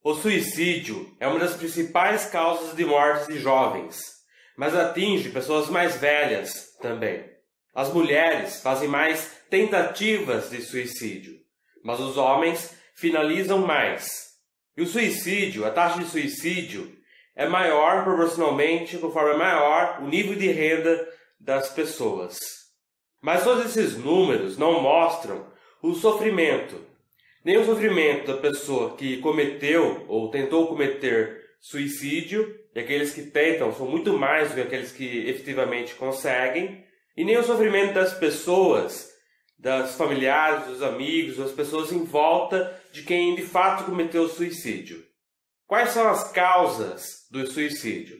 O suicídio é uma das principais causas de mortes de jovens, mas atinge pessoas mais velhas também. As mulheres fazem mais tentativas de suicídio, mas os homens finalizam mais. E o suicídio, a taxa de suicídio, é maior proporcionalmente conforme é maior o nível de renda das pessoas. Mas todos esses números não mostram o sofrimento, nem o sofrimento da pessoa que cometeu ou tentou cometer suicídio, e aqueles que tentam são muito mais do que aqueles que efetivamente conseguem, e nem o sofrimento das pessoas, das familiares, dos amigos, das pessoas em volta de quem de fato cometeu suicídio. Quais são as causas do suicídio?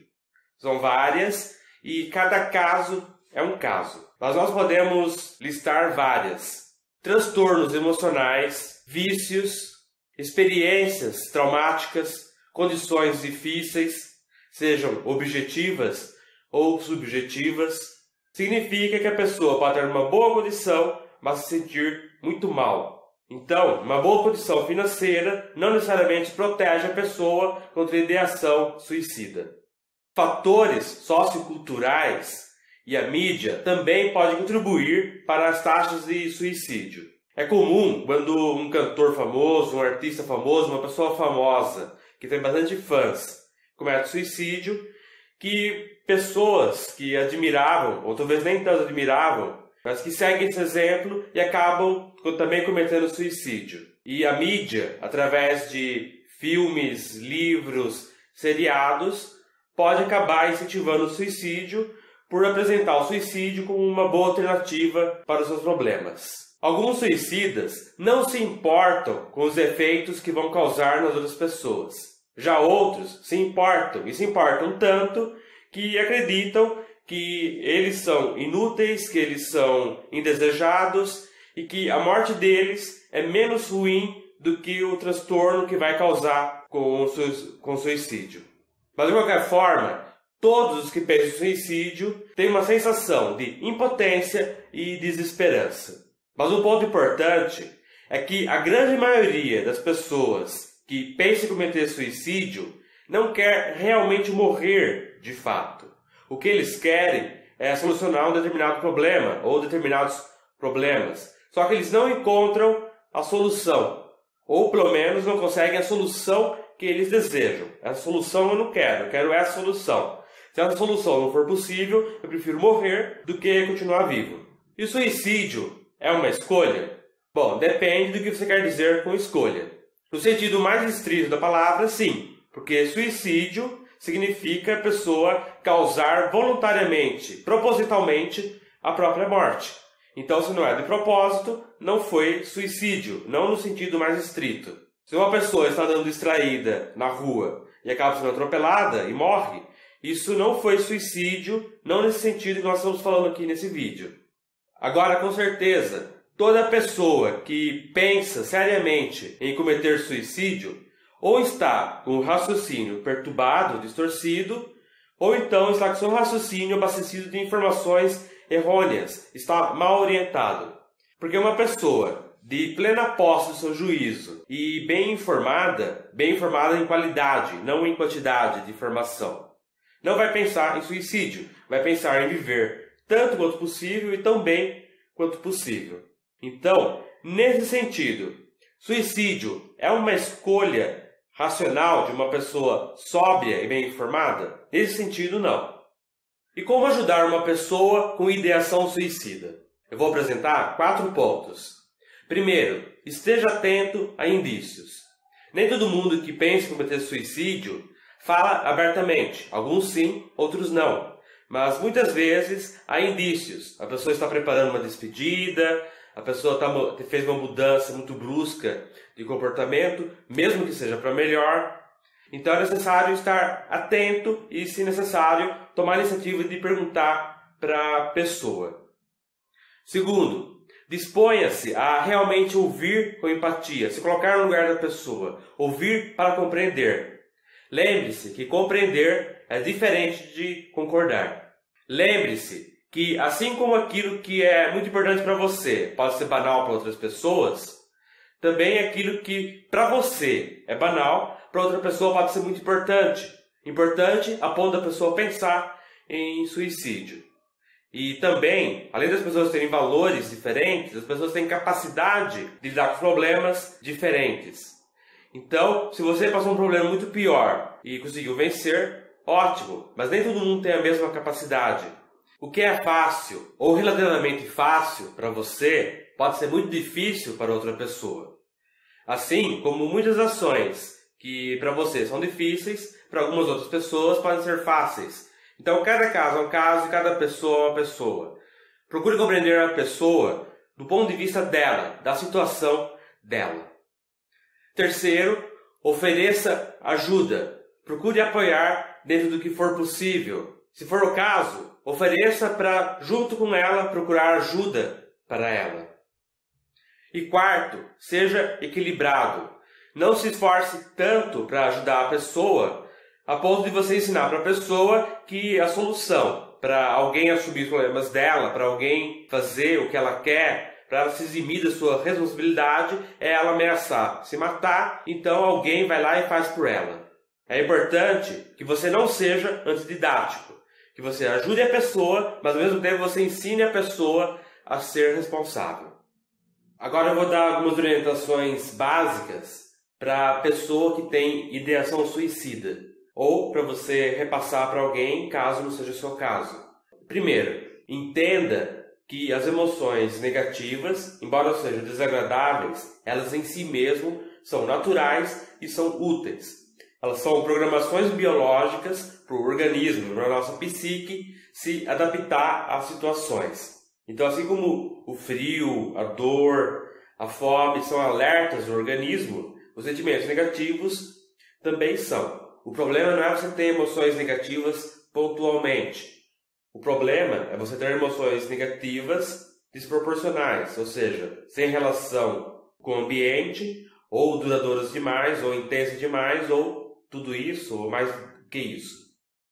São várias e cada caso é um caso. Mas nós podemos listar várias. Transtornos emocionais, vícios, experiências traumáticas, condições difíceis, sejam objetivas ou subjetivas. Significa que a pessoa pode ter uma boa condição, mas se sentir muito mal. Então, uma boa condição financeira não necessariamente protege a pessoa contra a ideação suicida. Fatores socioculturais e a mídia também podem contribuir para as taxas de suicídio. É comum quando um cantor famoso, um artista famoso, uma pessoa famosa, que tem bastante fãs, comete suicídio, que pessoas que admiravam, ou talvez nem tanto admiravam, mas que seguem esse exemplo e acabam também cometendo suicídio. E a mídia, através de filmes, livros, seriados, pode acabar incentivando o suicídio por apresentar o suicídio como uma boa alternativa para os seus problemas. Alguns suicidas não se importam com os efeitos que vão causar nas outras pessoas. Já outros se importam, e se importam tanto que acreditam que eles são inúteis, que eles são indesejados e que a morte deles é menos ruim do que o transtorno que vai causar com o suicídio. Mas de qualquer forma, todos os que pensam em suicídio têm uma sensação de impotência e desesperança. Mas um ponto importante é que a grande maioria das pessoas que pensam em cometer suicídio não quer realmente morrer de fato. O que eles querem é solucionar um determinado problema ou determinados problemas. Só que eles não encontram a solução. Ou pelo menos não conseguem a solução que eles desejam. Essa solução eu não quero, eu quero essa solução. Se essa solução não for possível, eu prefiro morrer do que continuar vivo. E o suicídio é uma escolha? Bom, depende do que você quer dizer com escolha. No sentido mais estrito da palavra, sim. Porque suicídio significa a pessoa causar voluntariamente, propositalmente, a própria morte. Então, se não é de propósito, não foi suicídio, não no sentido mais estrito. Se uma pessoa está andando distraída na rua e acaba sendo atropelada e morre, isso não foi suicídio, não nesse sentido que nós estamos falando aqui nesse vídeo. Agora, com certeza, toda pessoa que pensa seriamente em cometer suicídio ou está com o raciocínio perturbado, distorcido, ou então está com seu raciocínio abastecido de informações errôneas, está mal orientado. Porque uma pessoa de plena posse do seu juízo e bem informada em qualidade, não em quantidade de informação, não vai pensar em suicídio, vai pensar em viver tanto quanto possível e tão bem quanto possível. Então, nesse sentido, suicídio é uma escolha racional de uma pessoa sóbria e bem informada? Nesse sentido, não. E como ajudar uma pessoa com ideação suicida? Eu vou apresentar 4 pontos. Primeiro, esteja atento a indícios. Nem todo mundo que pensa em cometer suicídio fala abertamente. Alguns sim, outros não. Mas muitas vezes há indícios. A pessoa está preparando uma despedida, a pessoa fez uma mudança muito brusca de comportamento, mesmo que seja para melhor. Então é necessário estar atento e, se necessário, tomar a iniciativa de perguntar para a pessoa. Segundo, disponha-se a realmente ouvir com empatia, se colocar no lugar da pessoa, ouvir para compreender. Lembre-se que compreender é diferente de concordar. Lembre-se que, assim como aquilo que é muito importante para você pode ser banal para outras pessoas, Também aquilo que para você é banal, para outra pessoa pode ser muito importante. Importante a ponto da pessoa pensar em suicídio. E também, além das pessoas terem valores diferentes, as pessoas têm capacidade de lidar com problemas diferentes. Então, se você passou um problema muito pior e conseguiu vencer, ótimo, mas nem todo mundo tem a mesma capacidade. O que é fácil ou relativamente fácil para você pode ser muito difícil para outra pessoa. Assim como muitas ações que para você são difíceis, para algumas outras pessoas podem ser fáceis. Então, cada caso é um caso e cada pessoa é uma pessoa. Procure compreender a pessoa do ponto de vista dela, da situação dela. Terceiro, ofereça ajuda. Procure apoiar dentro do que for possível. Se for o caso, ofereça para, junto com ela, procurar ajuda para ela. E quarto, seja equilibrado. Não se esforce tanto para ajudar a pessoa, a ponto de você ensinar para a pessoa que a solução para alguém assumir os problemas dela, para alguém fazer o que ela quer, para ela se eximir da sua responsabilidade, é ela ameaçar se matar, então alguém vai lá e faz por ela. É importante que você não seja antididático, que você ajude a pessoa, mas ao mesmo tempo você ensine a pessoa a ser responsável. Agora eu vou dar algumas orientações básicas para a pessoa que tem ideação suicida, ou para você repassar para alguém, caso não seja o seu caso. Primeiro, entenda que as emoções negativas, embora sejam desagradáveis, elas em si mesmo são naturais e são úteis. Elas são programações biológicas para o organismo, para a nossa psique, se adaptar às situações. Então, assim como o frio, a dor, a fome são alertas do organismo, os sentimentos negativos também são. O problema não é você ter emoções negativas pontualmente. O problema é você ter emoções negativas desproporcionais, ou seja, sem relação com o ambiente, ou duradouras demais, ou intensas demais, ou tudo isso, ou mais do que isso.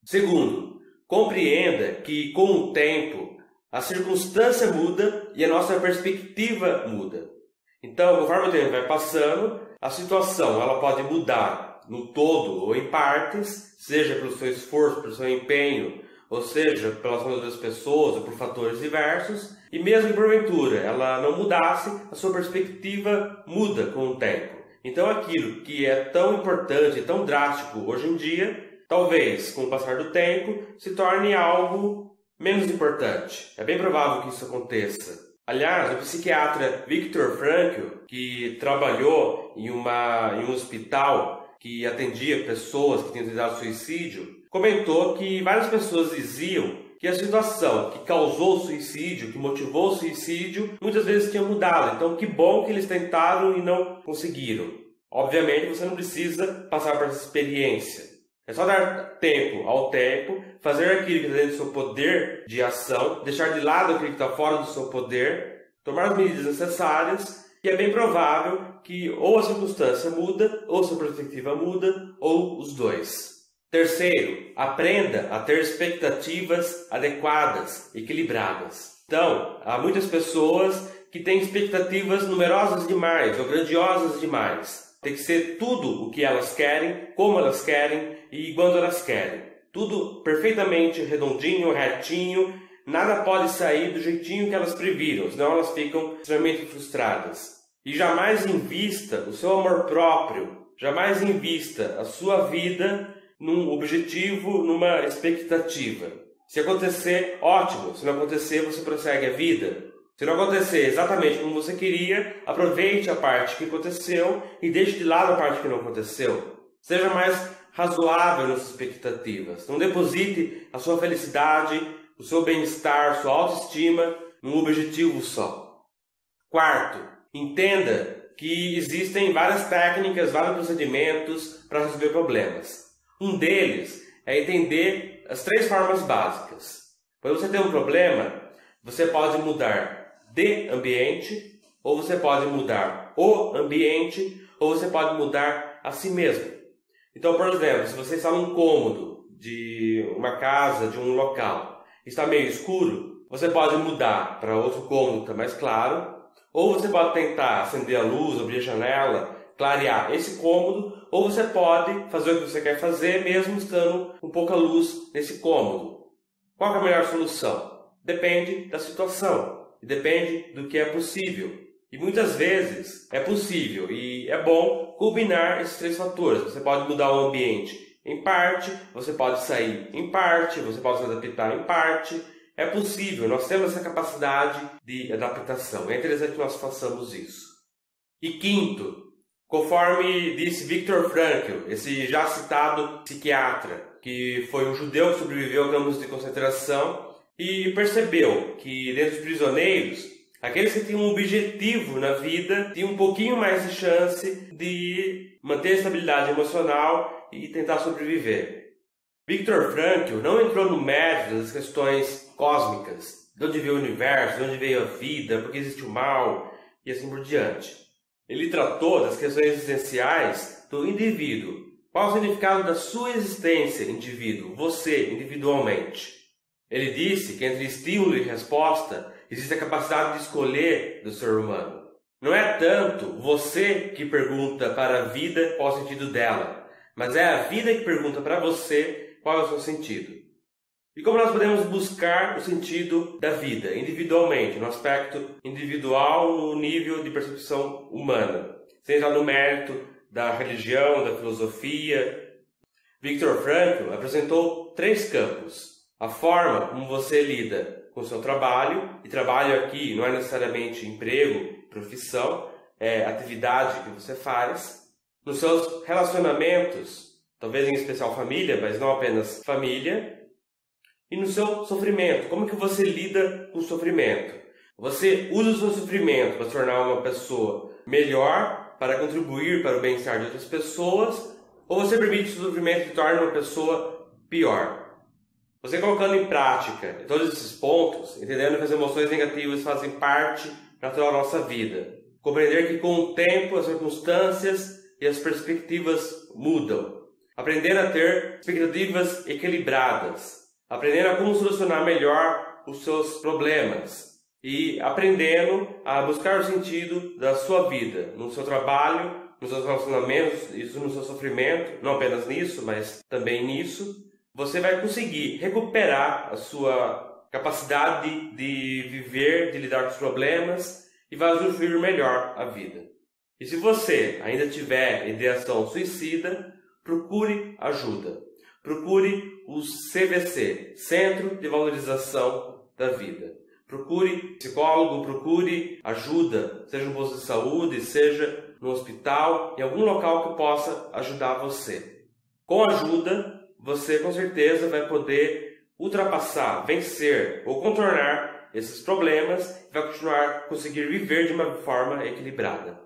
Segundo, compreenda que com o tempo a circunstância muda e a nossa perspectiva muda. Então, conforme o tempo vai passando, a situação ela pode mudar no todo ou em partes, seja pelo seu esforço, pelo seu empenho, ou seja, pelas outras pessoas ou por fatores diversos, e mesmo que porventura ela não mudasse, a sua perspectiva muda com o tempo. Então aquilo que é tão importante, tão drástico hoje em dia, talvez com o passar do tempo se torne algo menos importante. É bem provável que isso aconteça. Aliás, o psiquiatra Viktor Frankl, que trabalhou em um hospital que atendia pessoas que tinham tentado suicídio, comentou que várias pessoas diziam que a situação que causou o suicídio, que motivou o suicídio, muitas vezes tinha mudado. Então, que bom que eles tentaram e não conseguiram. Obviamente, você não precisa passar por essa experiência. É só dar tempo ao tempo, fazer aquilo que está dentro do seu poder de ação, deixar de lado aquilo que está fora do seu poder, tomar as medidas necessárias, e é bem provável que ou a circunstância muda, ou a sua perspectiva muda, ou os dois. Terceiro, aprenda a ter expectativas adequadas, equilibradas. Então, há muitas pessoas que têm expectativas numerosas demais ou grandiosas demais. Tem que ser tudo o que elas querem, como elas querem e quando elas querem. Tudo perfeitamente redondinho, retinho, nada pode sair do jeitinho que elas previram, senão elas ficam extremamente frustradas. E jamais invista o seu amor próprio, jamais invista a sua vida num objetivo, numa expectativa. Se acontecer, ótimo. Se não acontecer, você prossegue a vida. Se não acontecer exatamente como você queria, aproveite a parte que aconteceu e deixe de lado a parte que não aconteceu. Seja mais razoável nas expectativas. Não deposite a sua felicidade, o seu bem-estar, sua autoestima num objetivo só. Quarto, entenda que existem várias técnicas, vários procedimentos para resolver problemas. Um deles é entender as 3 formas básicas. Quando você tem um problema, você pode mudar de ambiente, ou você pode mudar o ambiente, ou você pode mudar a si mesmo. Então, por exemplo, se você está num cômodo de uma casa, de um local, está meio escuro, você pode mudar para outro cômodo que está mais claro, Ou você pode tentar acender a luz, abrir a janela, clarear esse cômodo, ou você pode fazer o que você quer fazer mesmo estando com pouca luz nesse cômodo. Qual é a melhor solução? Depende da situação e depende do que é possível. E muitas vezes é possível e é bom combinar esses 3 fatores. Você pode mudar o ambiente em parte, você pode sair em parte, você pode se adaptar em parte. É possível, nós temos essa capacidade de adaptação. É interessante que nós façamos isso. E quinto, conforme disse Viktor Frankl, esse já citado psiquiatra, que foi um judeu que sobreviveu a campos de concentração e percebeu que dentro dos prisioneiros, aqueles que tinham um objetivo na vida tinham um pouquinho mais de chance de manter a estabilidade emocional e tentar sobreviver. Viktor Frankl não entrou no mérito das questões cósmicas, de onde veio o universo, de onde veio a vida, por que existe o mal e assim por diante. Ele tratou das questões existenciais do indivíduo. Qual o significado da sua existência, indivíduo, você, individualmente? Ele disse que entre estímulo e resposta existe a capacidade de escolher do ser humano. Não é tanto você que pergunta para a vida qual é o sentido dela, mas é a vida que pergunta para você qual é o seu sentido. E como nós podemos buscar o sentido da vida, individualmente, no aspecto individual, no nível de percepção humana, seja no mérito da religião, da filosofia. Viktor Frankl apresentou 3 campos. A forma como você lida com o seu trabalho, e trabalho aqui não é necessariamente emprego, profissão, é atividade que você faz. Nos seus relacionamentos, talvez em especial família, mas não apenas família. E no seu sofrimento, como que você lida com o sofrimento? Você usa o seu sofrimento para se tornar uma pessoa melhor, para contribuir para o bem-estar de outras pessoas, ou você permite que o sofrimento se torne uma pessoa pior? Você colocando em prática todos esses pontos, entendendo que as emoções negativas fazem parte natural da nossa vida, compreender que com o tempo as circunstâncias e as perspectivas mudam, aprender a ter expectativas equilibradas, aprendendo a como solucionar melhor os seus problemas e aprendendo a buscar o sentido da sua vida, no seu trabalho, nos seus relacionamentos, isso no seu sofrimento, não apenas nisso, mas também nisso, você vai conseguir recuperar a sua capacidade de viver, de lidar com os problemas e vai usufruir melhor a vida. E se você ainda tiver ideação suicida, procure ajuda. Procure o CVC, Centro de Valorização da Vida. Procure psicólogo, procure ajuda, seja no posto de saúde, seja no hospital, em algum local que possa ajudar você. Com ajuda, você com certeza vai poder ultrapassar, vencer ou contornar esses problemas e vai continuar a conseguir viver de uma forma equilibrada.